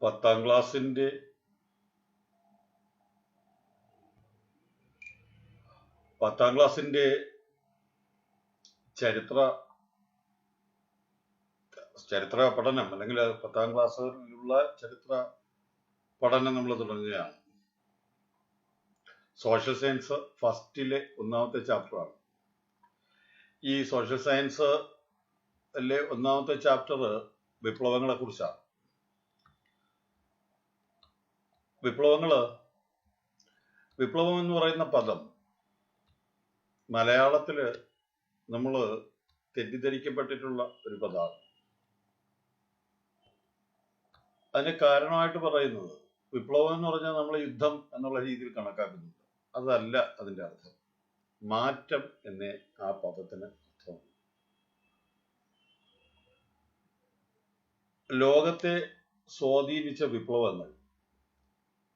പത്താം ക്ലാസ്സിന്റെ ചരിത്ര പഠനം അല്ലെങ്കിൽ പത്താം ക്ലാസ്സിലുള്ള ചരിത്ര പഠനം നമ്മൾ തുടങ്ങുകയാണ്. സോഷ്യൽ സയൻസ് ഫസ്റ്റിലെ ഒന്നാമത്തെ ചാപ്റ്ററാണ്. ഈ സോഷ്യൽ സയൻസിലെ ഒന്നാമത്തെ ചാപ്റ്റർ വിപ്ലവങ്ങളെ കുറിച്ചാണ്. വിപ്ലവം എന്ന് പറയുന്ന പദം മലയാളത്തില് നമ്മൾ തെറ്റിദ്ധരിക്കപ്പെട്ടിട്ടുള്ള ഒരു പദമാണ്. അതിന് കാരണമായിട്ട് പറയുന്നത് വിപ്ലവം എന്ന് പറഞ്ഞാൽ നമ്മൾ യുദ്ധം എന്നുള്ള രീതിയിൽ കണക്കാക്കുന്നുണ്ട്. അതല്ല അതിന്റെ അർത്ഥം. മാറ്റം എന്നേ ആ പദത്തിന് അർത്ഥം. ലോകത്തെ സ്വാധീനിച്ച വിപ്ലവങ്ങൾ,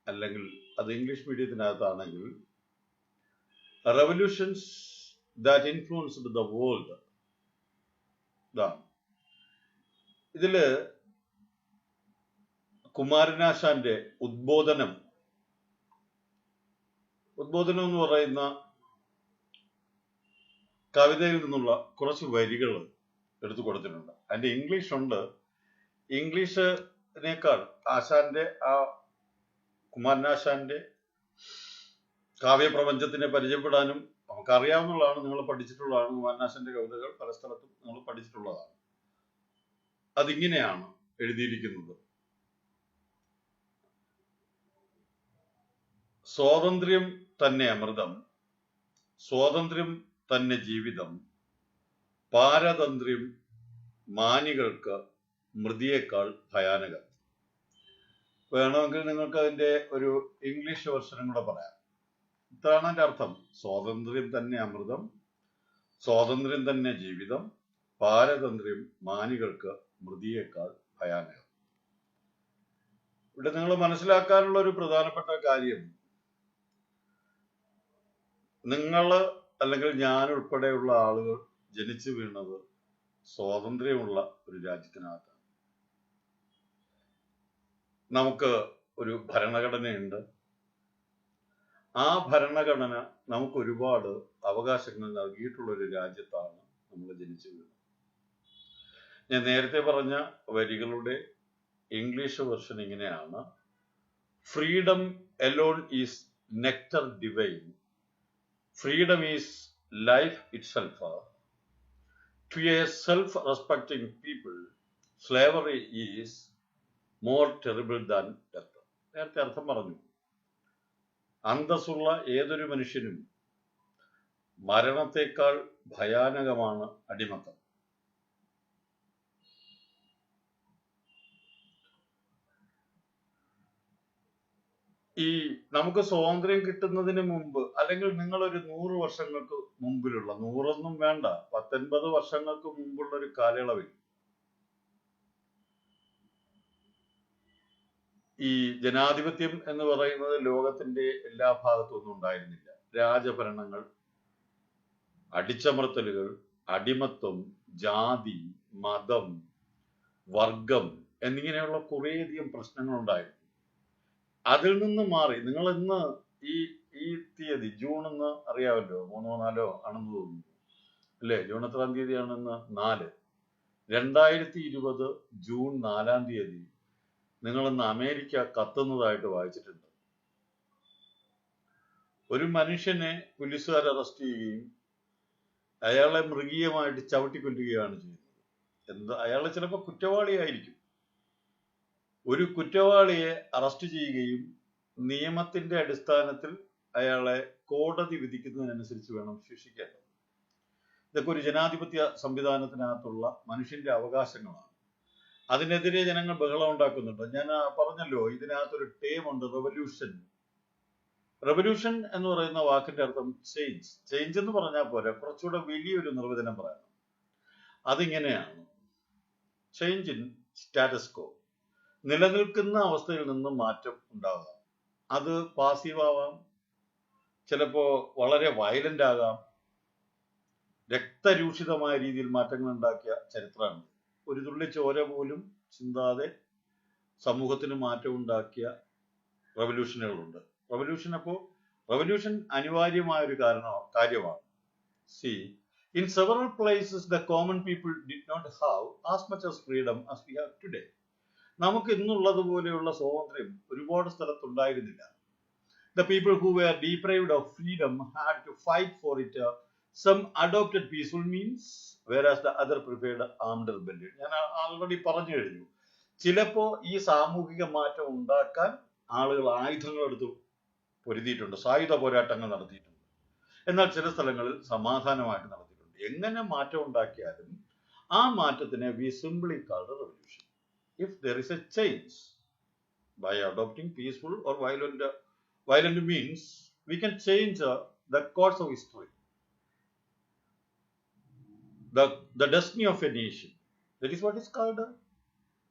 അല്ലെങ്കിൽ അത് ഇംഗ്ലീഷ് മീഡിയത്തിനകത്താണെങ്കിൽ revolutions that influenced the world. ഇതാണ് ഇതില് കുമാരനാശാന്റെ ഉദ്ബോധനം എന്ന് പറയുന്ന കവിതയിൽ നിന്നുള്ള കുറച്ച് വരികൾ എടുത്തു കൊടുത്തിട്ടുണ്ട്. അതിന്റെ ഇംഗ്ലീഷ് ഉണ്ട്. ഇംഗ്ലീഷിനേക്കാൾ ആശാന്റെ ആ കുമാരനാശാന്റെ കാവ്യപ്രപഞ്ചത്തിനെ പരിചയപ്പെടാനും നമുക്കറിയാവുന്നതാണ്, നിങ്ങൾ പഠിച്ചിട്ടുള്ളതാണ്. കുമാരനാശാന്റെ കവിതകൾ പല സ്ഥലത്തും നിങ്ങൾ പഠിച്ചിട്ടുള്ളതാണ്. അതിങ്ങനെയാണ് എഴുതിയിരിക്കുന്നത്: സ്വാതന്ത്ര്യം തന്നെ അമൃതം, സ്വാതന്ത്ര്യം തന്നെ ജീവിതം, പാരതന്ത്ര്യം മാനികൾക്ക് മൃതിയേക്കാൾ ഭയാനകം. വേണമെങ്കിൽ നിങ്ങൾക്ക് അതിന്റെ ഒരു ഇംഗ്ലീഷ് വെർഷനും കൂടെ പറയാം. ഇതാണ് അതിന്റെ അർത്ഥം. സ്വാതന്ത്ര്യം തന്നെ അമൃതം, സ്വാതന്ത്ര്യം തന്നെ ജീവിതം, പാരതന്ത്ര്യം മാനികൾക്ക് മൃതിയേക്കാൾ ഭയാനകം. ഇവിടെ നിങ്ങൾ മനസ്സിലാക്കാനുള്ള ഒരു പ്രധാനപ്പെട്ട കാര്യം, നിങ്ങള് അല്ലെങ്കിൽ ഞാൻ ഉൾപ്പെടെയുള്ള ആളുകൾ ജനിച്ചു വീണത് സ്വാതന്ത്ര്യമുള്ള ഒരു രാജ്യത്തിനകത്താണ്. നമുക്ക് ഒരു ഭരണഘടനയുണ്ട്. ആ ഭരണഘടന നമുക്ക് ഒരുപാട് അവകാശങ്ങൾ നൽകിയിട്ടുള്ള ഒരു രാജ്യത്താണ് നമ്മൾ ജനിച്ചു വീണത്. ഞാൻ നേരത്തെ പറഞ്ഞ വരികളുടെ ഇംഗ്ലീഷ് വെർഷൻ ഇങ്ങനെയാണ്: freedom Elon is nectar divine, freedom is life itself. To a self-respecting people, slavery is more terrible than death. നേരത്തെ അർത്ഥം പറഞ്ഞു. അന്തസ്സുള്ള ഏതൊരു മനുഷ്യനും മരണത്തെക്കാൾ ഭയാനകമാണ് അടിമത്തം. ഈ നമുക്ക് സ്വാതന്ത്ര്യം കിട്ടുന്നതിന് മുമ്പ്, അല്ലെങ്കിൽ നിങ്ങളൊരു 100 വർഷങ്ങൾക്ക് മുമ്പിലുള്ള, 100 വേണ്ട, 19 വർഷങ്ങൾക്ക് മുമ്പുള്ള ഒരു കാലയളവിൽ ഈ ജനാധിപത്യം എന്ന് പറയുന്നത് ലോകത്തിന്റെ എല്ലാ ഭാഗത്തൊന്നും ഉണ്ടായിരുന്നില്ല. രാജഭരണങ്ങൾ, അടിച്ചമർത്തലുകൾ, അടിമത്വം, ജാതി, മതം, വർഗം എന്നിങ്ങനെയുള്ള കുറേയധികം പ്രശ്നങ്ങൾ ഉണ്ടായിരുന്നു. അതിൽ നിന്ന് മാറി നിങ്ങൾ ഇന്ന് ഈ തീയതി ജൂൺ എന്ന് അറിയാമല്ലോ, 3 4 ആണെന്ന് തോന്നുന്നു അല്ലേ? ജൂൺ എത്രാം തീയതിയാണെന്ന്? 4. 2020 ജൂൺ 4 തീയതി നിങ്ങളിന്ന് അമേരിക്ക കത്തുന്നതായിട്ട് വായിച്ചിട്ടുണ്ട്. ഒരു മനുഷ്യനെ പോലീസുകാർ അറസ്റ്റ് ചെയ്യുകയും അയാളെ മൃഗീയമായിട്ട് ചവിട്ടിക്കൊല്ലുകയാണ് ചെയ്യുന്നത്. അയാളെ ചിലപ്പോൾ കുറ്റവാളിയായിരിക്കും. ഒരു കുറ്റവാളിയെ അറസ്റ്റ് ചെയ്യുകയും നിയമത്തിന്റെ അടിസ്ഥാനത്തിൽ അയാളെ കോടതി വിധിക്കുന്നതിനനുസരിച്ച് വേണം ശിക്ഷിക്കേണ്ടത്. ഇതൊക്കെ ഒരു ജനാധിപത്യ സംവിധാനത്തിനകത്തുള്ള മനുഷ്യന്റെ അവകാശങ്ങളാണ്. അതിനെതിരെ ജനങ്ങൾ ബഹളം ഉണ്ടാക്കുന്നുണ്ട്. ഞാൻ പറഞ്ഞല്ലോ, ഇതിനകത്തൊരു ടേമുണ്ട്, റെവല്യൂഷൻ. റെവല്യൂഷൻ എന്ന് പറയുന്ന വാക്കിന്റെ അർത്ഥം ചേഞ്ച്. ചേഞ്ച് എന്ന് പറഞ്ഞാൽ പോരാ, കുറച്ചുകൂടെ വലിയൊരു നിർവചനം പറയണം. അതിങ്ങനെയാണ്: ചേഞ്ച് ഇൻ സ്റ്റാറ്റസ് കോ. നിലനിൽക്കുന്ന അവസ്ഥയിൽ നിന്നും മാറ്റം ഉണ്ടാകാം. അത് പാസീവ് ആവാം, ചിലപ്പോ വളരെ വയലന്റ് ആകാം, രക്തരൂഷിതമായ രീതിയിൽ മാറ്റങ്ങൾ ഉണ്ടാക്കിയ ചരിത്രമാണ്. ഒരു തുള്ളി ചോര പോലും ചിന്താതെ സമൂഹത്തിന് മാറ്റം ഉണ്ടാക്കിയ റവല്യൂഷനുകളുണ്ട്. റവല്യൂഷൻ അനിവാര്യമായ ഒരു കാര്യമാണ്. C, in several places the common people did not have as much as freedom as we have today. നമുക്ക് ഇന്നുള്ളതുപോലെയുള്ള സ്വാതന്ത്ര്യം ഒരുപാട് സ്ഥലത്തുണ്ടായിരുന്നില്ല. The people who were deprived of freedom had to fight for it. Some adopted peaceful means, whereas the other preferred armed rebellion. ഞാൻ already പറഞ്ഞു കഴിഞ്ഞു. ചിലപ്പോ ഈ സാമൂഹിക മാറ്റം ഉണ്ടാക്കാൻ ആളുകൾ ആയുധങ്ങൾ എടുത്ത് പൊരുതിയിട്ടുണ്ട്, സായുധ പോരാട്ടങ്ങൾ നടത്തിയിട്ടുണ്ട്. എന്നാൽ ചില സ്ഥലങ്ങളിൽ സമാധാനമായിട്ട് നടത്തിയിട്ടുണ്ട്. എങ്ങനെ മാറ്റം ഉണ്ടാക്കിയാലും ആ മാറ്റത്തിനെ we simply call a revolution. If there is a change by adopting peaceful or violent means, we can change the course of history, the destiny of a nation. That is what is called a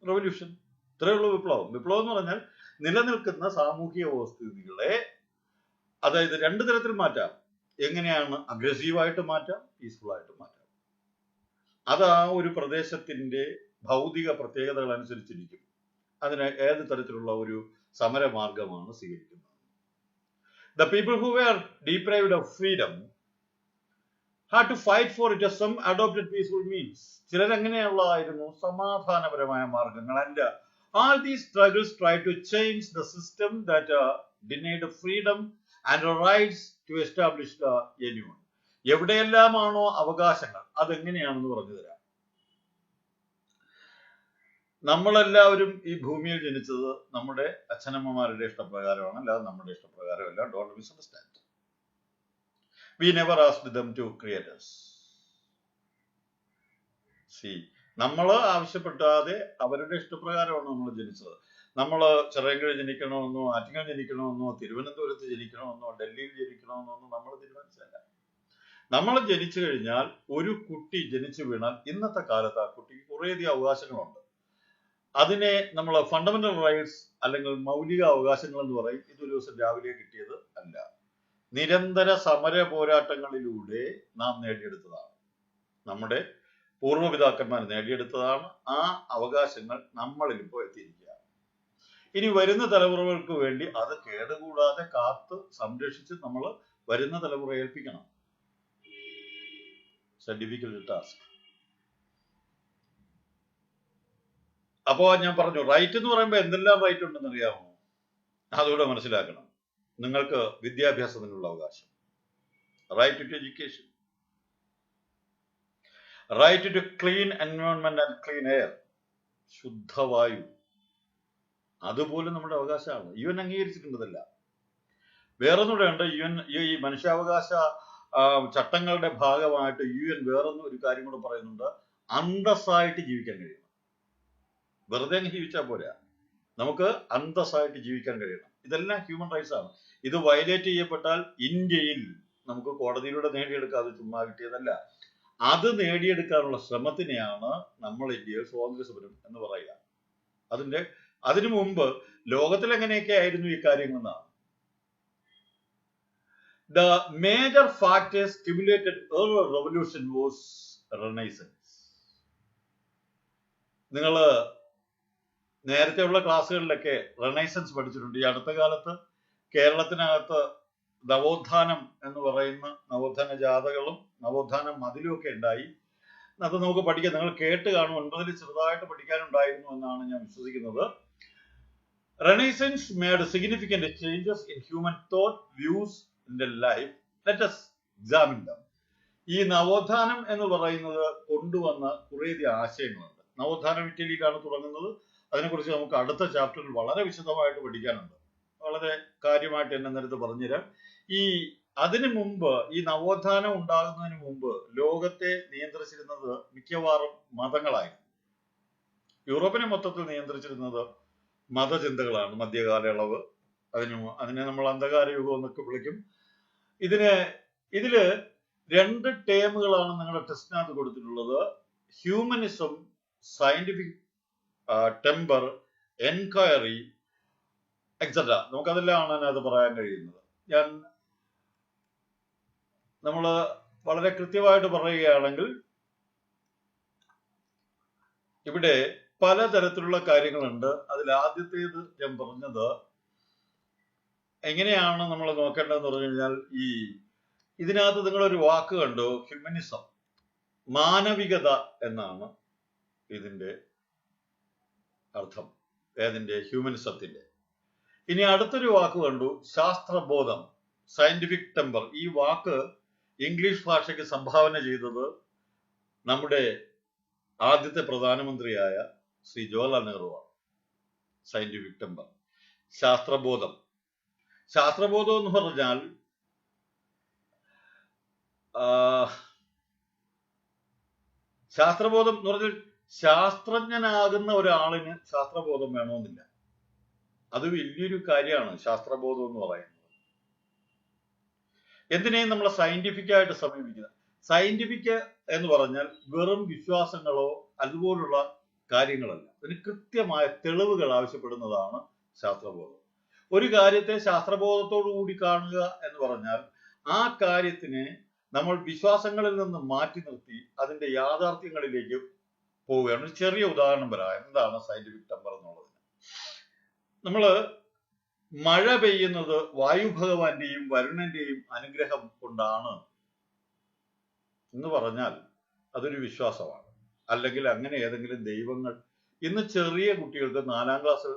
revolution. ഇത്രയുള്ള വിപ്ലവം എന്ന് പറഞ്ഞാൽ നിലനിൽക്കുന്ന സാമൂഹിക വ്യവസ്ഥിതികളെ, അതായത് രണ്ടു തരത്തിൽ മാറ്റാം. എങ്ങനെയാണ്? അഗ്രസീവായിട്ട് മാറ്റാം, പീസ്ഫുൾ ആയിട്ട് മാറ്റാം. അത് ആ ഒരു പ്രദേശത്തിന്റെ ഭൗതിക പ്രത്യേകതകൾ അനുസരിച്ചിരിക്കും അതിന് ഏത് തരത്തിലുള്ള ഒരു സമരമാർഗമാണ് സ്വീകരിക്കുന്നത്. The people who were deprived of freedom had to fight for it as some adopted peaceful means. ചിലരെങ്ങനെയുള്ളതായിരുന്നു? സമാധാനപരമായ മാർഗങ്ങൾ. And all these struggles tried to change the system that denied freedom and rights to establish anyone. എവിടെയെല്ലാമാണോ അവകാശങ്ങൾ, അതെങ്ങനെയാണെന്ന് പറഞ്ഞു തരാം. നമ്മളെല്ലാവരും ഈ ഭൂമിയിൽ ജനിച്ചത് നമ്മുടെ അച്ഛനമ്മമാരുടെ ഇഷ്ടപ്രകാരമാണ്, അല്ലാതെ നമ്മുടെ ഇഷ്ടപ്രകാരമല്ല. Don't misunderstand. We never asked them to create us. See, നമ്മൾ ആവശ്യപ്പെട്ടാതെ അവരുടെ ഇഷ്ടപ്രകാരമാണ് നമ്മൾ ജനിച്ചത്. നമ്മൾ ചിറയൻകീഴ് ജനിക്കണമെന്നോ, ആറ്റിങ്ങൽ ജനിക്കണമെന്നോ, തിരുവനന്തപുരത്ത് ജനിക്കണമെന്നോ, ഡൽഹിയിൽ ജനിക്കണമെന്നോ ഒന്നും നമ്മൾ തീരുമാനിച്ചല്ല. നമ്മൾ ജനിച്ചു കഴിഞ്ഞാൽ, ഒരു കുട്ടി ജനിച്ചു വീണാൽ ഇന്നത്തെ കാലത്ത് ആ കുട്ടിക്ക് കുറേയധികം അവകാശങ്ങളുണ്ട്. അതിനെ നമ്മൾ ഫണ്ടമെന്റൽ റൈറ്റ്സ് അല്ലെങ്കിൽ മൗലിക അവകാശങ്ങൾ എന്ന് പറയും. ഇതൊരു ദിവസം രാവിലെ കിട്ടിയത് അല്ല, നിരന്തര സമര പോരാട്ടങ്ങളിലൂടെ നാം നേടിയെടുത്തതാണ്. നമ്മുടെ പൂർവ്വപിതാക്കന്മാർ നേടിയെടുത്തതാണ്. ആ അവകാശങ്ങൾ നമ്മളിൽ ഇപ്പോൾ എത്തിയിരിക്കുകയാണ്. ഇനി വരുന്ന തലമുറകൾക്ക് വേണ്ടി അത് കേടുകൂടാതെ കാത്ത് സംരക്ഷിച്ച് നമ്മൾ വരുന്ന തലമുറ ഏൽപ്പിക്കണം. It's a difficult task. അപ്പോ ഞാൻ പറഞ്ഞു, റൈറ്റ് എന്ന് പറയുമ്പോൾ എന്തെല്ലാം റൈറ്റ് ഉണ്ടെന്ന് അറിയാമോ? അതുകൂടെ മനസ്സിലാക്കണം. നിങ്ങൾക്ക് വിദ്യാഭ്യാസത്തിനുള്ള അവകാശം, right to education, right to clean environment and clean air, ശുദ്ധവായു, അതുപോലും നമ്മുടെ അവകാശമാണ്. UN അംഗീകരിച്ചിട്ടുണ്ടതല്ല. വേറൊന്നുകൂടെ ഉണ്ട്. ഈ മനുഷ്യാവകാശ ചട്ടങ്ങളുടെ ഭാഗമായിട്ട് UN വേറൊന്നും ഒരു കാര്യം കൂടെ പറയുന്നുണ്ട്. അന്തസ്സായിട്ട് ജീവിക്കാൻ കഴിയണം. വെറുതെ ജീവിച്ചാൽ പോരാ, നമുക്ക് അന്തസ്സായിട്ട് ജീവിക്കാൻ കഴിയണം. ഇതെല്ലാം ഹ്യൂമൻ റൈറ്റ്സ് ആണ്. ഇത് വയലേറ്റ് ചെയ്യപ്പെട്ടാൽ ഇന്ത്യയിൽ നമുക്ക് കോടതിയിലൂടെ നേടിയെടുക്കാതെ ചുമ്മാ കിട്ടിയതല്ല. അത് നേടിയെടുക്കാനുള്ള ശ്രമത്തിനെയാണ് നമ്മൾ ഇന്ത്യയിൽ സ്വാതന്ത്ര്യ സമരം എന്ന് പറയുക. അതിനു മുമ്പ് ലോകത്തിൽ എങ്ങനെയൊക്കെ ആയിരുന്നു ഈ കാര്യങ്ങളെന്നാണ്. The major factors stimulated early revolution was Renaissance. നിങ്ങൾ നേരത്തെയുള്ള ക്ലാസ്സുകളിലൊക്കെ റെനൈസൻസ് പഠിച്ചിട്ടുണ്ട്. ഈ അടുത്ത കാലത്ത് കേരളത്തിനകത്ത് നവോത്ഥാനം എന്ന് പറയുന്ന നവോത്ഥാന ജാഥകളും നവോത്ഥാന മതിലും ഒക്കെ ഉണ്ടായി. അത് നമുക്ക് പഠിക്കാം. നിങ്ങൾ കേട്ട് കാണും. 9ൽ ചെറുതായിട്ട് പഠിക്കാനുണ്ടായിരുന്നു എന്നാണ് ഞാൻ വിശ്വസിക്കുന്നത്. Renaissance made significant changes in human thought, views, in their life. Let us examine them. ഈ നവോത്ഥാനം എന്ന് പറയുന്നത് കൊണ്ടുവന്ന കുറേയധികം ആശയങ്ങളുണ്ട്. നവോത്ഥാനം ഇറ്റലിയിലാണ് തുടങ്ങുന്നത്. അതിനെക്കുറിച്ച് നമുക്ക് അടുത്ത ചാപ്റ്ററിൽ വളരെ വിശദമായിട്ട് പഠിക്കാനുണ്ട്. വളരെ കാര്യമായിട്ട് എന്നെ നേരത്തെ പറഞ്ഞുതരാം. അതിനു മുമ്പ്, ഈ നവോത്ഥാനം ഉണ്ടാകുന്നതിന് മുമ്പ് ലോകത്തെ നിയന്ത്രിച്ചിരുന്നത് മിക്കവാറും മതങ്ങളായിരുന്നു. യൂറോപ്പിനെ മൊത്തത്തിൽ നിയന്ത്രിച്ചിരുന്നത് മതചിന്തകളാണ്. മധ്യകാലയളവ്, അതിനെ നമ്മൾ അന്ധകാര യുഗം എന്നൊക്കെ വിളിക്കും. ഇതില് 2 ടേമുകളാണ് നിങ്ങളുടെ ടെസ്റ്റിനകത്ത് കൊടുത്തിട്ടുള്ളത്. Humanism, scientific temper, enquiry, etcetera. നമുക്കതെല്ലാമാണ് അതിനകത്ത് പറയാൻ കഴിയുന്നത്. നമ്മള് വളരെ കൃത്യമായിട്ട് പറയുകയാണെങ്കിൽ ഇവിടെ പലതരത്തിലുള്ള കാര്യങ്ങളുണ്ട്. അതിൽ ആദ്യത്തേത് ഞാൻ പറഞ്ഞത് എങ്ങനെയാണ് നമ്മൾ നോക്കേണ്ടതെന്ന് പറഞ്ഞു കഴിഞ്ഞാൽ, ഇതിനകത്ത് നിങ്ങളൊരു വാക്ക് കണ്ടു, ഹ്യൂമനിസം, മാനവികത എന്നാണ് ഇതിന്റെ അർത്ഥം, ഏതിന്റെ? ഹ്യൂമനിസത്തിന്റെ. ഇനി അടുത്തൊരു വാക്ക് കണ്ടു, ശാസ്ത്രബോധം, സയന്റിഫിക് ടെമ്പർ. ഈ വാക്ക് ഇംഗ്ലീഷ് ഭാഷയ്ക്ക് സംഭാവന ചെയ്തത് നമ്മുടെ ആദ്യത്തെ പ്രധാനമന്ത്രിയായ ശ്രീ ജവഹർലാൽ നെഹ്റുവാണ്. സയന്റിഫിക് ടെമ്പർ, ശാസ്ത്രബോധം. ശാസ്ത്രബോധം എന്ന് പറഞ്ഞാൽ ശാസ്ത്രബോധം എന്ന് പറഞ്ഞാൽ ശാസ്ത്രജ്ഞനാകുന്ന ഒരാളിന് ശാസ്ത്രബോധം വേണമെന്നില്ല. അത് വലിയൊരു കാര്യമാണ് ശാസ്ത്രബോധം എന്ന് പറയുന്നത്. എന്തിനേയും നമ്മൾ സയന്റിഫിക് ആയിട്ട് സമീപിക്കുന്നത്. സയന്റിഫിക് എന്ന് പറഞ്ഞാൽ വെറും വിശ്വാസങ്ങളോ അതുപോലുള്ള കാര്യങ്ങളല്ല, അതിന് കൃത്യമായ തെളിവുകൾ ആവശ്യപ്പെടുന്നതാണ് ശാസ്ത്രബോധം. ഒരു കാര്യത്തെ ശാസ്ത്രബോധത്തോടു കൂടി കാണുക എന്ന് പറഞ്ഞാൽ ആ കാര്യത്തിനെ നമ്മൾ വിശ്വാസങ്ങളിൽ നിന്ന് മാറ്റി നിർത്തി അതിന്റെ യാഥാർത്ഥ്യങ്ങളിലേക്ക് പോവുകയാണ്. ഒരു ചെറിയ ഉദാഹരണം പറയാം എന്താണ് സയന്റിഫിക് ടെമ്പർ എന്നുള്ളത്. നമ്മള് മഴ പെയ്യുന്നത് വായുഭഗവാന്റെയും വരുണന്റെയും അനുഗ്രഹം കൊണ്ടാണ് എന്ന് പറഞ്ഞാൽ അതൊരു വിശ്വാസമാണ്. അല്ലെങ്കിൽ അങ്ങനെ ഏതെങ്കിലും ദൈവങ്ങൾ, ഇന്ന് ചെറിയ കുട്ടികൾക്ക്, 4ാം ക്ലാസ്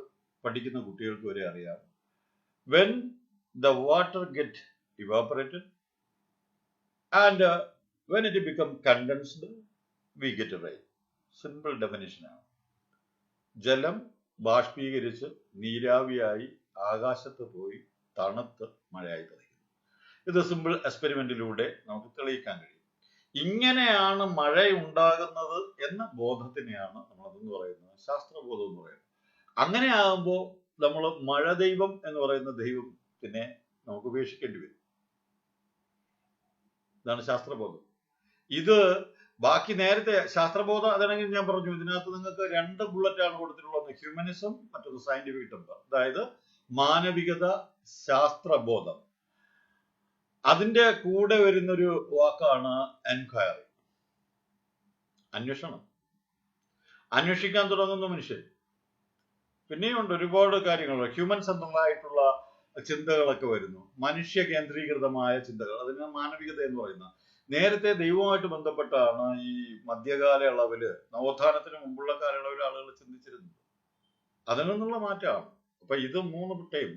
പഠിക്കുന്ന കുട്ടികൾക്ക് വരെ അറിയാം, when the water get evaporated and when it become condensed we get rain. Simple definition ആണ്. ജലം ബാഷ്പീകരിച്ച് നീരാവിയായി ആകാശത്ത് പോയി തണുത്ത് മഴയായി തെളിയുന്നു. ഇത് സിമ്പിൾ എക്സ്പെരിമെന്റിലൂടെ നമുക്ക് തെളിയിക്കാൻ കഴിയും. ഇങ്ങനെയാണ് മഴ ഉണ്ടാകുന്നത് എന്ന ബോധത്തിനെയാണ് നമ്മളതെന്ന് പറയുന്നത് ശാസ്ത്രബോധം എന്ന് പറയുന്നത്. അങ്ങനെ ആകുമ്പോൾ നമ്മൾ മഴ ദൈവം എന്ന് പറയുന്ന ദൈവത്തിനെ നമുക്ക് ഉപേക്ഷിക്കേണ്ടി വരും. ഇതാണ് ശാസ്ത്രബോധം. ഇത് ബാക്കി നേരത്തെ ശാസ്ത്രബോധം അതാണെങ്കിൽ ഞാൻ പറഞ്ഞു, ഇതിനകത്ത് നിങ്ങൾക്ക് 2 ബുള്ളറ്റാണ് കൊടുത്തിട്ടുള്ളത്, ഹ്യൂമനിസം, മറ്റൊന്ന് സയന്റിഫിക് ടെമ്പർ. അതായത് മാനവികത, ശാസ്ത്രബോധം. അതിന്റെ കൂടെ വരുന്നൊരു വാക്കാണ് എൻക്വയറി, അന്വേഷണം. അന്വേഷിക്കാൻ തുടങ്ങുന്ന മനുഷ്യൻ. പിന്നെയുണ്ട് ഒരുപാട് കാര്യങ്ങൾ, ഹ്യൂമൻ സെൻട്രലായിട്ടുള്ള ചിന്തകളൊക്കെ വരുന്നു, മനുഷ്യ കേന്ദ്രീകൃതമായ ചിന്തകൾ. അതിന് മാനവികത എന്ന് പറയുന്നത്. നേരത്തെ ദൈവവുമായിട്ട് ബന്ധപ്പെട്ടാണ് ഈ മധ്യകാല അളവില്, നവോത്ഥാനത്തിന് മുമ്പുള്ള കാലയളവിൽ ആളുകൾ ചിന്തിച്ചിരുന്നത്. അതിൽ നിന്നുള്ള മാറ്റമാണ്. അപ്പൊ ഇത് 3 വിട്ടയും.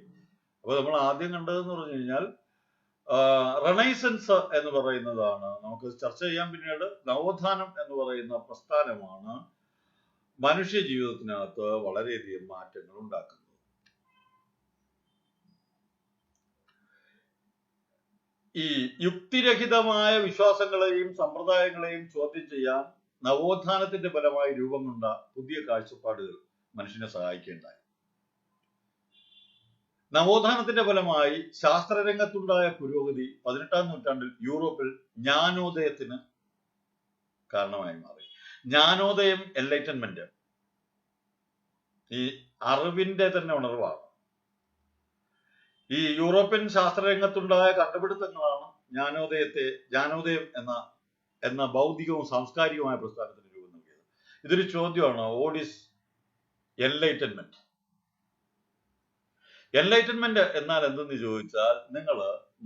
അപ്പൊ നമ്മൾ ആദ്യം കണ്ടതെന്ന് പറഞ്ഞു കഴിഞ്ഞാൽ റെനൈസൻസ് എന്ന് പറയുന്നതാണ് നമുക്ക് ചർച്ച ചെയ്യാൻ. പിന്നീട് നവോത്ഥാനം എന്ന് പറയുന്ന പ്രസ്ഥാനമാണ് മനുഷ്യ ജീവിതത്തിനകത്ത് വളരെയധികം മാറ്റങ്ങൾ ഉണ്ടാക്കുന്നത്. ഈ യുക്തിരഹിതമായ വിശ്വാസങ്ങളെയും സമ്പ്രദായങ്ങളെയും ചോദ്യം ചെയ്യാൻ നവോത്ഥാനത്തിന്റെ ഫലമായി രൂപം കൊണ്ട പുതിയ കാഴ്ചപ്പാടുകൾ മനുഷ്യനെ സഹായിക്കേണ്ടായി. നവോത്ഥാനത്തിന്റെ ഫലമായി ശാസ്ത്രരംഗത്തുണ്ടായ പുരോഗതി 18ാം നൂറ്റാണ്ടിൽ യൂറോപ്പിൽ ജ്ഞാനോദയത്തിന് കാരണമായി മാറി. ജ്ഞാനോദയം, എൻലൈറ്റൻമെന്റ്, ഈ അറിവിന്റെ തന്നെ ഉണർവാണ്. ഈ യൂറോപ്യൻ ശാസ്ത്രരംഗത്തുണ്ടായ കണ്ടുപിടുത്തങ്ങളാണ് ജ്ഞാനോദയം എന്ന ബൗദ്ധികവും സാംസ്കാരികവുമായ പ്രസ്ഥാനത്തിന് രൂപം നൽകിയത്. ഇതൊരു ചോദ്യമാണ്, വാട്ട് ഈസ് എൻലൈറ്റൻമെന്റ്? എൻലൈറ്റൻമെന്റ് എന്നാൽ എന്തെന്ന് ചോദിച്ചാൽ നിങ്ങൾ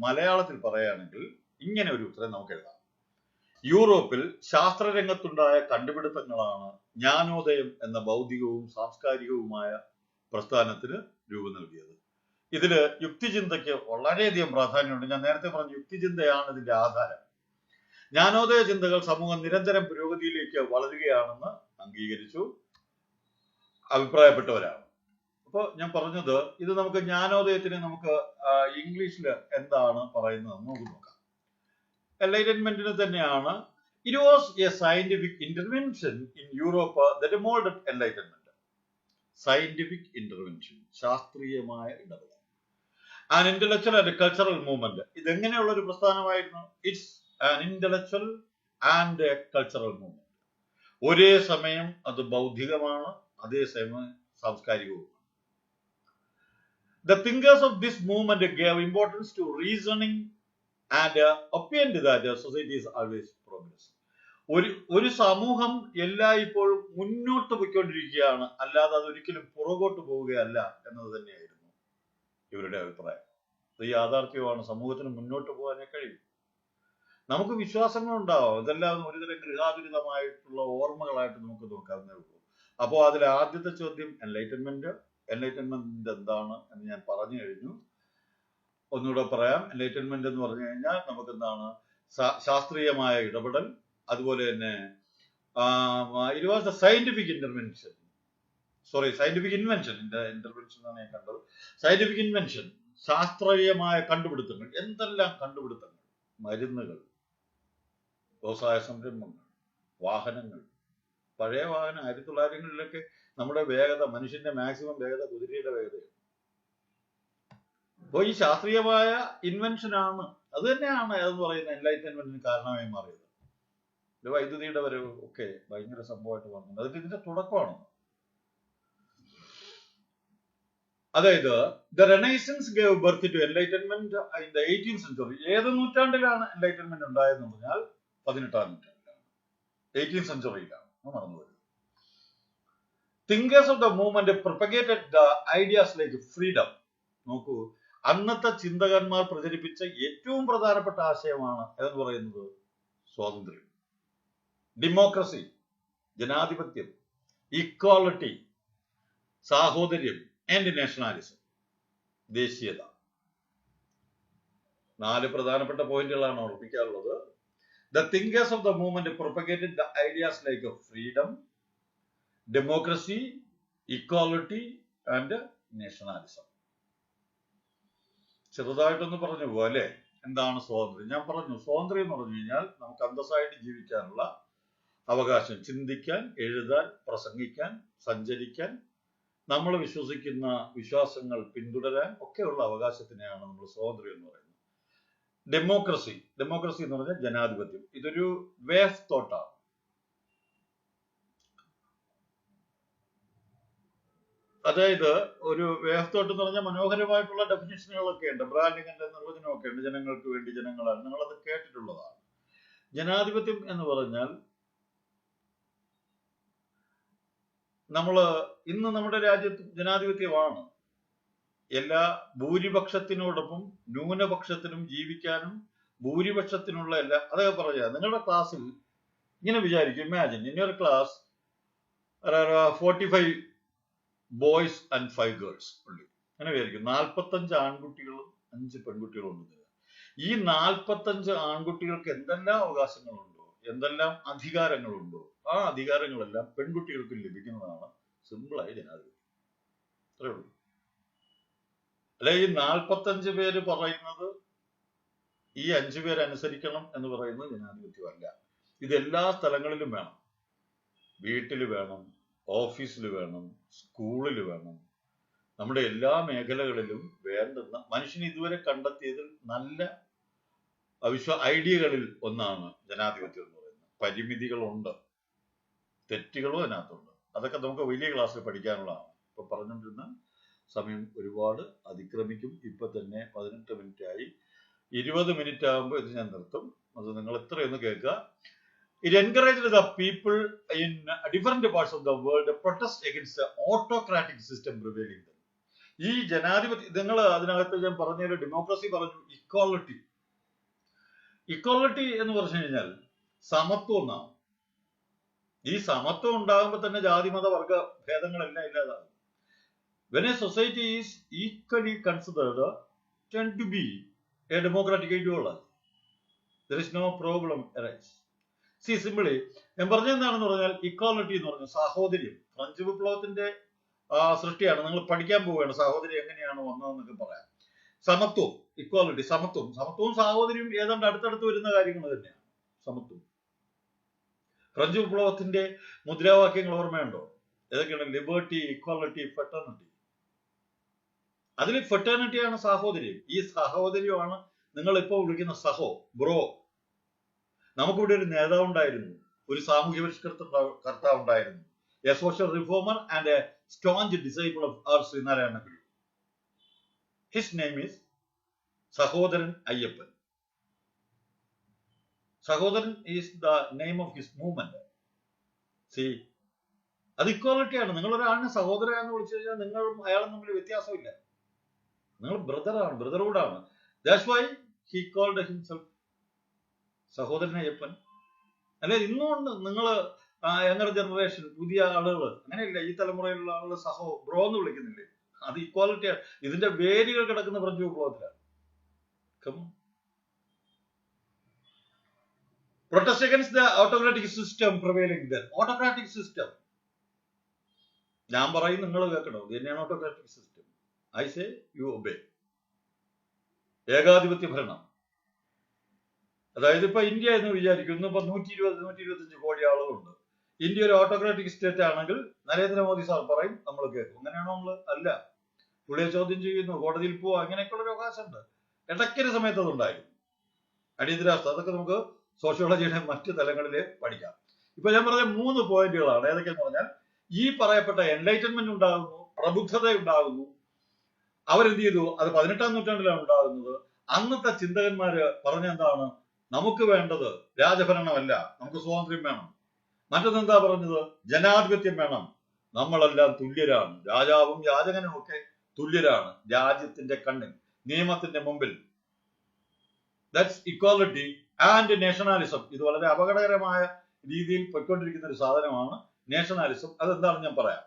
മലയാളത്തിൽ പറയുകയാണെങ്കിൽ ഇങ്ങനെ ഒരു ഉത്തരം നമുക്ക് എഴുതാം. യൂറോപ്പിൽ ശാസ്ത്രരംഗത്തുണ്ടായ കണ്ടുപിടുത്തങ്ങളാണ് ജ്ഞാനോദയം എന്ന ബൗദ്ധികവും സാംസ്കാരികവുമായ പ്രസ്ഥാനത്തിന് രൂപം നൽകിയത്. ഇതില് യുക്തിചിന്തയ്ക്ക് വളരെയധികം പ്രാധാന്യമുണ്ട്. ഞാൻ നേരത്തെ പറഞ്ഞു, യുക്തിചിന്തയാണ് ഇതിന്റെ ആധാരം. ജ്ഞാനോദയ ചിന്തകൾ സമൂഹം നിരന്തരം പുരോഗതിയിലേക്ക് വളരുകയാണെന്ന് അംഗീകരിച്ചു അഭിപ്രായപ്പെട്ടവരാണ്. അപ്പോൾ ഞാൻ പറഞ്ഞത്, ഇത് നമുക്ക് ജ്ഞാനോദയത്തിന് നമുക്ക് ഇംഗ്ലീഷിൽ എന്താണ് പറയുന്നത് നമുക്ക് നോക്കാം. എൻലൈറ്റൻമെന്റിന് തന്നെയാണ്. It was a scientific intervention in Europe that moulded enlightenment. Scientific intervention, ശാസ്ത്രീയമായ ഇടപെടൽ. An intellectual and cultural movement. ഇതെങ്ങനെയുള്ള ഒരു പ്രസ്ഥാനമായിരുന്നു? It's an intellectual and a cultural movement. ഒരേ സമയം അത് ബൗദ്ധികമാണ്, അതേസമയം സാംസ്കാരികവുമാണ്. The thinkers of this movement gave importance to reasoning and opined that society is always progress. ഒരു സമൂഹം എല്ലായ്പ്പോഴും മുന്നോട്ട് പോയിക്കൊണ്ടിരിക്കുകയാണ്, അല്ലാതെ അതൊരിക്കലും പുറകോട്ട് പോവുകയല്ല എന്നത് തന്നെയായിരുന്നു ഇവരുടെ അഭിപ്രായം. ഇത് യാഥാർത്ഥ്യമാണ്. സമൂഹത്തിന് മുന്നോട്ട് പോകാനേ കഴിയും. നമുക്ക് വിശ്വാസങ്ങൾ ഉണ്ടാവാം, ഇതെല്ലാം ഒരുതരം ഗൃഹാതുരിതമായിട്ടുള്ള ഓർമ്മകളായിട്ട് നമുക്ക് നോക്കാവുന്നേ ഉള്ളൂ. അപ്പോൾ അതിൽ ആദ്യത്തെ ചോദ്യം എൻലൈറ്റൻമെന്റ് എന്താണ് എന്ന് ഞാൻ പറഞ്ഞു കഴിഞ്ഞു. ഒന്നുകൂടെ പറയാം. എൻലൈറ്റൻമെന്റ് എന്ന് പറഞ്ഞു കഴിഞ്ഞാൽ നമുക്ക് എന്താണ്? ശാസ്ത്രീയമായ ഇടപെടൽ, അതുപോലെ തന്നെ it was the scientific invention എന്നാണ് ഞാൻ കണ്ടത്. സയന്റിഫിക് ഇൻവെൻഷൻ, ശാസ്ത്രീയമായ കണ്ടുപിടുത്തങ്ങൾ. എന്തെല്ലാം കണ്ടുപിടുത്തങ്ങൾ! മരുന്നുകൾ, വ്യവസായ സംരംഭങ്ങൾ, വാഹനങ്ങൾ. പഴയ വാഹനം 1900-കളിലൊക്കെ നമ്മുടെ വേഗത, മനുഷ്യന്റെ മാക്സിമം വേഗത കുതിരയുടെ വേഗതയാണ്. അപ്പോൾ ഈ ശാസ്ത്രീയമായ ഇൻവെൻഷനാണ്, അത് തന്നെയാണ് എന്ന് പറയുന്ന എൻലൈറ്റൻമെന്റിന് കാരണമായി മാറിയത്. വൈദ്യുതിയുടെ വരവ് ഒക്കെ ഭയങ്കര സംഭവമായിട്ട് വന്നത് അതൊക്കെ ഇതിന്റെ തുടക്കമാണ്. അതായത് the renaissance gave birth to enlightenment in the 18th century. ഏത് നൂറ്റാണ്ടിലാണ് എൻലൈറ്റൻമെന്റ് ഉണ്ടായതെന്ന് പറഞ്ഞാൽ 18ാം നൂറ്റാണ്ടിലാണ്, 18th centuryയിലാണ് നടന്നു വരുന്നത്. Thinkers of the movement propagated the ideas like freedom. നോക്കൂ, അന്നത്തെ ചിന്തകന്മാർ പ്രചരിപ്പിച്ച ഏറ്റവും പ്രധാനപ്പെട്ട ആശയമാണ് എന്ന് പറയുന്നത് സ്വാതന്ത്ര്യം, ഡെമോക്രസി, ജനാധിപത്യം, ഇക്വാളിറ്റി, സാഹോദര്യം ആൻഡ് നാഷണാലിസം, ദേശീയത. 4 പ്രധാനപ്പെട്ട പോയിന്റുകളാണ് ഓർമ്മിക്കാറുള്ളത്. The thinkers of the movement propagated the ideas like freedom, democracy, equality and nationalism. ചെറുതായിട്ടൊന്ന് പറഞ്ഞു പോലെ എന്താണ് സ്വാതന്ത്ര്യം? ഞാൻ പറഞ്ഞു, സ്വാതന്ത്ര്യം എന്ന് പറഞ്ഞു കഴിഞ്ഞാൽ നമുക്ക് അന്തസ്സായിട്ട് ജീവിക്കാനുള്ള അവകാശം, ചിന്തിക്കാൻ, എഴുതാൻ, പ്രസംഗിക്കാൻ, സഞ്ചരിക്കാൻ, നമ്മൾ വിശ്വസിക്കുന്ന വിശ്വാസങ്ങൾ പിന്തുടരാൻ ഒക്കെയുള്ള അവകാശത്തിനെയാണ് നമ്മൾ സ്വാതന്ത്ര്യം എന്ന് പറയുന്നത്. ഡെമോക്രസി എന്ന് പറഞ്ഞാൽ ജനാധിപത്യം. ഇതൊരു വേ ഓഫ് തോട്ടാണ്. അതായത് ഒരു വേ ഓഫ് തോട്ട് എന്ന് പറഞ്ഞാൽ മനോഹരമായിട്ടുള്ള ഡെഫിനിഷനുകളൊക്കെ ഉണ്ട്, ബ്രാൻഡിങ്ങിന്റെ നിർവചനമൊക്കെ ഉണ്ട്. ജനങ്ങൾക്ക് വേണ്ടി ജനങ്ങളാണ്, നിങ്ങളത് കേട്ടിട്ടുള്ളതാണ്. ജനാധിപത്യം എന്ന് പറഞ്ഞാൽ ഇന്ന് നമ്മുടെ രാജ്യത്ത് ജനാധിപത്യമാണ്. എല്ലാ ഭൂരിപക്ഷത്തിനോടൊപ്പം ന്യൂനപക്ഷത്തിനും ജീവിക്കാനും ഭൂരിപക്ഷത്തിനുള്ള എല്ലാ, അതൊക്കെ പറഞ്ഞാൽ നിങ്ങളുടെ ക്ലാസ്സിൽ ഇങ്ങനെ വിചാരിക്കും, imagine in your class 45 boys and 5 girls ഉള്ളി. അങ്ങനെ വിചാരിക്കും 45 ആൺകുട്ടികളും 5 പെൺകുട്ടികളും ഉണ്ട്. ഈ 45 ആൺകുട്ടികൾക്ക് എന്തെല്ലാം അവകാശങ്ങളുണ്ടോ, എന്തെല്ലാം അധികാരങ്ങളുണ്ടോ, ആ അധികാരങ്ങളെല്ലാം പെൺകുട്ടികൾക്ക് ലഭിക്കുന്നതാണ് സിമ്പിളായി ജനാധിപത്യം. അത്രേ ഉള്ളൂ. അല്ലെ ഈ 45 പേര് പറയുന്നത് ഈ 5 പേര് അനുസരിക്കണം എന്ന് പറയുന്നത് ജനാധിപത്യമല്ല. ഇത് എല്ലാ സ്ഥലങ്ങളിലും വേണം. വീട്ടിൽ വേണം, ഓഫീസിൽ വേണം, സ്കൂളിൽ വേണം, നമ്മുടെ എല്ലാ മേഖലകളിലും വേണ്ടുന്ന മനുഷ്യന് ഇതുവരെ കണ്ടെത്തിയതിൽ നല്ല ഐഡിയകളിൽ ഒന്നാണ് ജനാധിപത്യം എന്ന് പറയുന്നത്. പരിമിതികളുണ്ട്, തെറ്റുകളും അതിനകത്തുണ്ട്. അതൊക്കെ നമുക്ക് വലിയ ക്ലാസ്സിൽ പഠിക്കാനുള്ളതാണ്. ഇപ്പൊ പറഞ്ഞുകൊണ്ടിരുന്ന സമയം ഒരുപാട് അതിക്രമിക്കും. ഇപ്പൊ തന്നെ 18 മിനിറ്റ് ആയി. 20 മിനിറ്റ് ആകുമ്പോൾ ഇത് ഞാൻ നിർത്തും. അത് നിങ്ങൾ എത്രയൊന്ന് കേൾക്കുക. It encouraged the people in different parts of the world to protest against the autocratic system prevailing there. ഈ ജനാധിപത്യം നിങ്ങൾ അതിനകത്ത് ഞാൻ പറഞ്ഞ ഡെമോക്രസി പറഞ്ഞു, ഇക്വാളിറ്റി എന്ന് പറഞ്ഞു കഴിഞ്ഞാൽ സമത്വം എന്നാണ്. ഈ സമത്വം ഉണ്ടാകുമ്പോൾ തന്നെ ജാതി മത വർഗ ഭേദങ്ങളെല്ലാം ഇല്ലാതാകും. When a society is equally considered tend to be a democratic ideology, there is no problem arise. See, simply ഞാൻ പറഞ്ഞെന്താണെന്ന് പറഞ്ഞാൽ ഇക്വാളിറ്റി എന്ന് പറഞ്ഞാൽ സാഹോദര്യം. ഫ്രഞ്ച് വിപ്ലവത്തിന്റെ സൃഷ്ടിയാണ്. നിങ്ങൾ പഠിക്കാൻ പോവുകയാണ് സാഹോദര്യം എങ്ങനെയാണ് വന്നതെന്നൊക്കെ പറയാം. സമത്വം, ഇക്വാളിറ്റി, സമത്വവും സാഹോദര്യവും ഏതാണ്ട് അടുത്തടുത്ത് വരുന്ന കാര്യങ്ങൾ തന്നെയാണ്. സമത്വം ഫ്രഞ്ച് വിപ്ലവത്തിന്റെ മുദ്രാവാക്യങ്ങൾ ഓർമ്മയുണ്ടോ? ഏതൊക്കെയാണ്? Liberty, equality, fraternity. അതിൽ ഫെറ്റേണിറ്റിയാണ് സാഹോദര്യം. ഈ സാഹോദര്യമാണ് നിങ്ങൾ ഇപ്പോൾ വിളിക്കുന്ന സഹോ, ബ്രോ. നമുക്കിവിടെ ഒരു നേതാവ് ഉണ്ടായിരുന്നു, ഒരു സാമൂഹ്യ പരിഷ്കർത്താവ് ഉണ്ടായിരുന്നു, a social reformer and a staunch disciple of our Sree Narayana Guru. His name is Sahodaran Ayyappan. Sahodaran is the name of his movement. See, അത് ഇക്വാലിറ്റിയാണ്. നിങ്ങൾ ഒരാളിനെ സഹോദര എന്ന് വിളിച്ചു കഴിഞ്ഞാൽ നിങ്ങളും അയാളും തമ്മിൽ വ്യത്യാസമില്ല. നിങ്ങൾ ബ്രദറാണ്, ബ്രദർഹുഡാണ്. That's why he called himself Sahodaran Ayyappan. അല്ലെ, ഇന്നുകൊണ്ട് നിങ്ങൾ യങ്ങർ ജനറേഷൻ, പുതിയ ആളുകൾ അങ്ങനെയില്ല. ഈ തലമുറയിലുള്ള ആളുകൾ ബ്രോ എന്ന് വിളിക്കുന്നില്ലേ? അത് ഇക്വാലിറ്റിയാണ്. ഇതിന്റെ വേരുകൾ കിടക്കുന്ന French വിപ്ലവത്തിലാണ്. Protest against the autocratic system prevailing then. Autocratic system. ഞാൻ പറയും, നിങ്ങൾ കേൾക്കണോ? ഇത് തന്നെയാണ് autocratic system. I say you obey. ഏകാധിപത്യ ഭരണം. അതായത് ഇപ്പൊ ഇന്ത്യ എന്ന് വിചാരിക്കുന്നു, ഇപ്പൊ 120-125 കോടി ആളുകളുണ്ട്. ഇന്ത്യ ഒരു ഓട്ടോക്രാറ്റിക് സ്റ്റേറ്റ് ആണെങ്കിൽ നരേന്ദ്രമോദി സാർ പറയും, നമ്മൾ കേൾക്കും. അങ്ങനെയാണോ? നമ്മൾ അല്ല. പുള്ളിയെ ചോദ്യം ചെയ്യുന്നു, കോടതിയിൽ പോവാ, അങ്ങനെയൊക്കെയുള്ളൊരു അവകാശമുണ്ട്. ഇടയ്ക്കൊരു സമയത്ത് അതുണ്ടായിരുന്നു അടിയന്തരാവസ്ഥ. അതൊക്കെ നമുക്ക് സോഷ്യോളജിയുടെ മറ്റു തലങ്ങളിൽ പഠിക്കാം. ഇപ്പൊ ഞാൻ പറഞ്ഞ 3 പോയിന്റുകളാണ്. ഏതൊക്കെയെന്ന് പറഞ്ഞാൽ, ഈ പറയപ്പെട്ട എൻലൈറ്റൻമെന്റ് ഉണ്ടാകുന്നു, പ്രബുദ്ധത ഉണ്ടാകുന്നു. അവരെന്ത് ചെയ്തു? അത് 18-ാം നൂറ്റാണ്ടിലാണ് ഉണ്ടാകുന്നത്. അന്നത്തെ ചിന്തകന്മാര് പറഞ്ഞെന്താണ്? നമുക്ക് വേണ്ടത് രാജഭരണമല്ല, നമുക്ക് സ്വാതന്ത്ര്യം വേണം. മറ്റൊന്നെന്താ പറഞ്ഞത്? ജനാധിപത്യം വേണം. നമ്മളെല്ലാം തുല്യരാണ്, രാജാവും യാചകനും ഒക്കെ തുല്യരാണ് രാജ്യത്തിന്റെ കണ്ണിൽ, നിയമത്തിന്റെ മുമ്പിൽ. That's equality and nationalism. ഇത് വളരെ അപകടകരമായ രീതിയിൽ പൊയ്ക്കൊണ്ടിരിക്കുന്ന ഒരു സാധനമാണ് നാഷണാലിസം. അതെന്താണെന്ന് ഞാൻ പറയാം.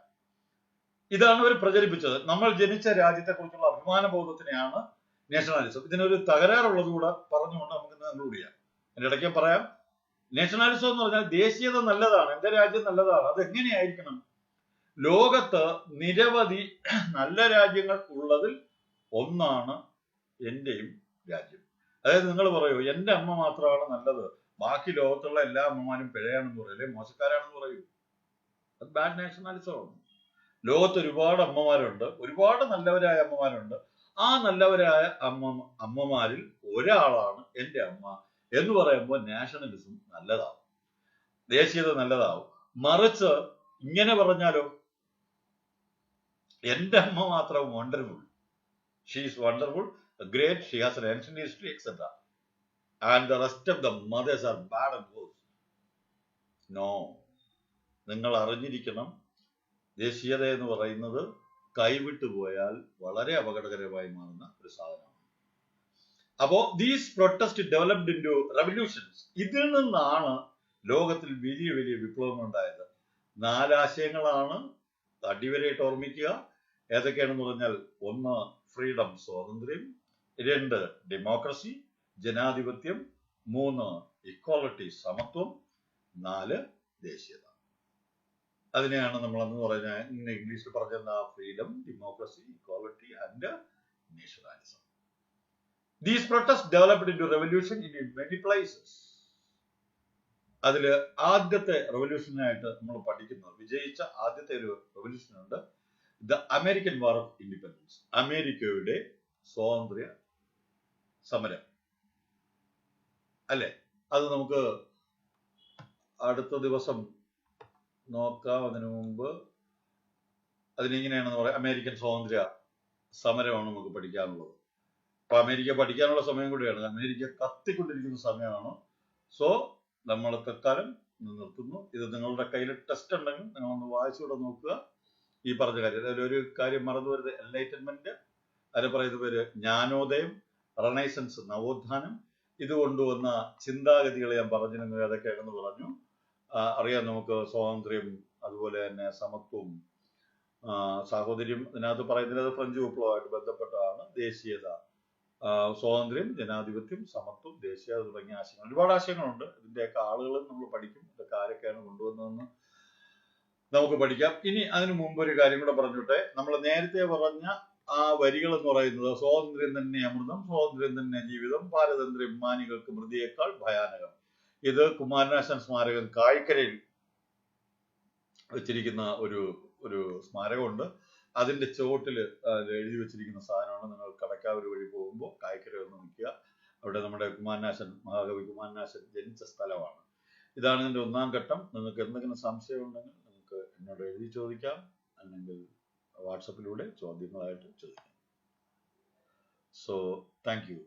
ഇതാണ് അവർ പ്രചരിപ്പിച്ചത്. നമ്മൾ ജനിച്ച രാജ്യത്തെ കുറിച്ചുള്ള അഭിമാനബോധത്തിനെയാണ് നാഷണാലിസം. ഇതിനൊരു തകരാറുള്ളത് കൂടെ പറഞ്ഞുകൊണ്ട് നമുക്ക് കൺക്ലൂഡ് ചെയ്യാം. എന്റെ ഇടയ്ക്ക് പറയാം, നാഷണാലിസം എന്ന് പറഞ്ഞാൽ ദേശീയത നല്ലതാണ്, എന്റെ രാജ്യം നല്ലതാണ്. അത് എങ്ങനെയായിരിക്കണം? ലോകത്ത് നിരവധി നല്ല രാജ്യങ്ങൾ ഉള്ളതിൽ ഒന്നാണ് എന്റെയും രാജ്യം. അതായത് നിങ്ങൾ പറയൂ, എന്റെ അമ്മ മാത്രമാണ് നല്ലത്, ബാക്കി ലോകത്തുള്ള എല്ലാ അമ്മമാരും പിഴയാണെന്ന് പറയും, അല്ലെ മോശക്കാരാണെന്ന് പറയൂ. അത് ബാഡ് നാഷണാലിസമാണ്. ലോകത്ത് ഒരുപാട് അമ്മമാരുണ്ട്, ഒരുപാട് നല്ലവരായ അമ്മമാരുണ്ട്. ആ നല്ലവരായ അമ്മമാരിൽ ഒരാളാണ് എന്റെ അമ്മ എന്ന് പറയുമ്പോൾ നാഷണലിസം നല്ലതാവും, ദേശീയത നല്ലതാവും. മറിച്ച് ഇങ്ങനെ പറഞ്ഞാലോ, എന്റെ അമ്മ മാത്രം wonderful, she is wonderful, great, she has an ancient history etcetera, and the rest of the mothers are bad and worse. No, നിങ്ങൾ അറിഞ്ഞിരിക്കണം, ദേശീയത എന്ന് പറയുന്നത് കൈവിട്ടു പോയാൽ വളരെ അപകടകരമായി മാറുന്ന ഒരു സാധനമാണ്. അപ്പോ these protest developed into revolutions. ഇതിൽ നിന്നാണ് ലോകത്തിൽ വലിയ വലിയ വിപ്ലവങ്ങൾ ഉണ്ടായത്. 4 ആശയങ്ങളാണ്, അടിവരയിട്ട് ഓർമ്മിക്കുക. ഏതൊക്കെയാണെന്ന് പറഞ്ഞാൽ, 1 ഫ്രീഡം, സ്വാതന്ത്ര്യം; 2 ഡെമോക്രസി, ജനാധിപത്യം; 3 ഇക്വാലിറ്റി, സമത്വം; 4 ദേശീയത. അതിനെയാണ് നമ്മൾ അന്ന് പറഞ്ഞ, ഇംഗ്ലീഷിൽ പറഞ്ഞ freedom, democracy, equality and nationalism. These protests developed into revolution in many places. അതില് ആദ്യത്തെ റെവല്യൂഷനായിട്ട് നമ്മൾ പഠിക്കുന്നത്, വിജയിച്ച ആദ്യത്തെ ഒരു റെവല്യൂഷൻ ഉണ്ട്, the American war of independence, അമേരിക്കയുടെ സ്വാതന്ത്ര്യ സമരം. അല്ലെ, അത് നമുക്ക് അടുത്ത ദിവസം നോക്കാം. അതിനു മുമ്പ് അതിനെങ്ങനെയാണെന്ന് പറയാം. അമേരിക്കൻ സ്വാതന്ത്ര്യ സമരമാണ് നമുക്ക് പഠിക്കാനുള്ളത്. അപ്പൊ അമേരിക്ക പഠിക്കാനുള്ള സമയം കൂടിയാണ്. അമേരിക്ക കത്തിക്കൊണ്ടിരിക്കുന്ന സമയമാണ്. സോ നമ്മൾ തൽക്കാലം നിർത്തുന്നു. ഇത് നിങ്ങളുടെ കയ്യിൽ ടെസ്റ്റ് ഉണ്ടെങ്കിൽ നിങ്ങളൊന്ന് വായിച്ചുകൂടെ നോക്കുക. ഈ പറഞ്ഞ കാര്യം, അതിലൊരു കാര്യം മറന്നു വരുന്നത്, എൻലൈറ്റൻമെന്റ്, അതിൽ പറയുന്ന പേര് ജ്ഞാനോദയം, റെനൈസൻസ്, നവോത്ഥാനം. ഇത് കൊണ്ടുവന്ന ചിന്താഗതികൾ ഞാൻ പറഞ്ഞിരുന്നു, ഏതൊക്കെയാണെന്ന് പറഞ്ഞു. അറിയാം നമുക്ക്, സ്വാതന്ത്ര്യം, അതുപോലെ തന്നെ സമത്വം, സാഹോദര്യം. ഇതിനകത്ത് പറയുന്നത് ഫ്രഞ്ച് വിപ്ലവമായിട്ട് ബന്ധപ്പെട്ടതാണ്. ദേശീയത, സ്വാതന്ത്ര്യം, ജനാധിപത്യം, സമത്വം, ദേശീയത തുടങ്ങിയ ആശയങ്ങൾ, ഒരുപാട് ആശയങ്ങളുണ്ട്. ഇതിന്റെയൊക്കെ ആളുകളും നമ്മൾ പഠിക്കും, ഇതൊക്കെ ആരൊക്കെയാണ് കൊണ്ടുവന്നതെന്ന് നമുക്ക് പഠിക്കാം. ഇനി അതിനു മുമ്പ് ഒരു കാര്യം കൂടെ പറഞ്ഞോട്ടെ. നമ്മൾ നേരത്തെ പറഞ്ഞ ആ വരികൾ എന്ന് പറയുന്നത്, സ്വാതന്ത്ര്യം തന്നെ അമൃതം, സ്വാതന്ത്ര്യം തന്നെ ജീവിതം, പാരതന്ത്ര്യം മാനികൾക്ക് മൃതിയേക്കാൾ ഭയാനകം. ഇത് കുമാരനാശാൻ സ്മാരകം കായ്ക്കരയിൽ വെച്ചിരിക്കുന്ന ഒരു സ്മാരകമുണ്ട്. അതിന്റെ ചുവട്ടിൽ എഴുതി വെച്ചിരിക്കുന്ന സാധനമാണ്. നിങ്ങൾ കടക്കാവൂർ വഴി പോകുമ്പോൾ കായ്ക്കര ഒന്ന് നിൽക്കുക. അവിടെ നമ്മുടെ കുമാരനാശൻ, മഹാകവി കുമാരനാശൻ ജനിച്ച സ്ഥലമാണ്. ഇതാണ് ഇതിന്റെ 1ാം ഘട്ടം. നിങ്ങൾക്ക് എന്തെങ്കിലും സംശയം ഉണ്ടെങ്കിൽ നിങ്ങൾക്ക് എന്നോട് എഴുതി ചോദിക്കാം, അല്ലെങ്കിൽ വാട്സപ്പിലൂടെ ചോദ്യങ്ങളായിട്ട് ചോദിക്കാം. So thank you.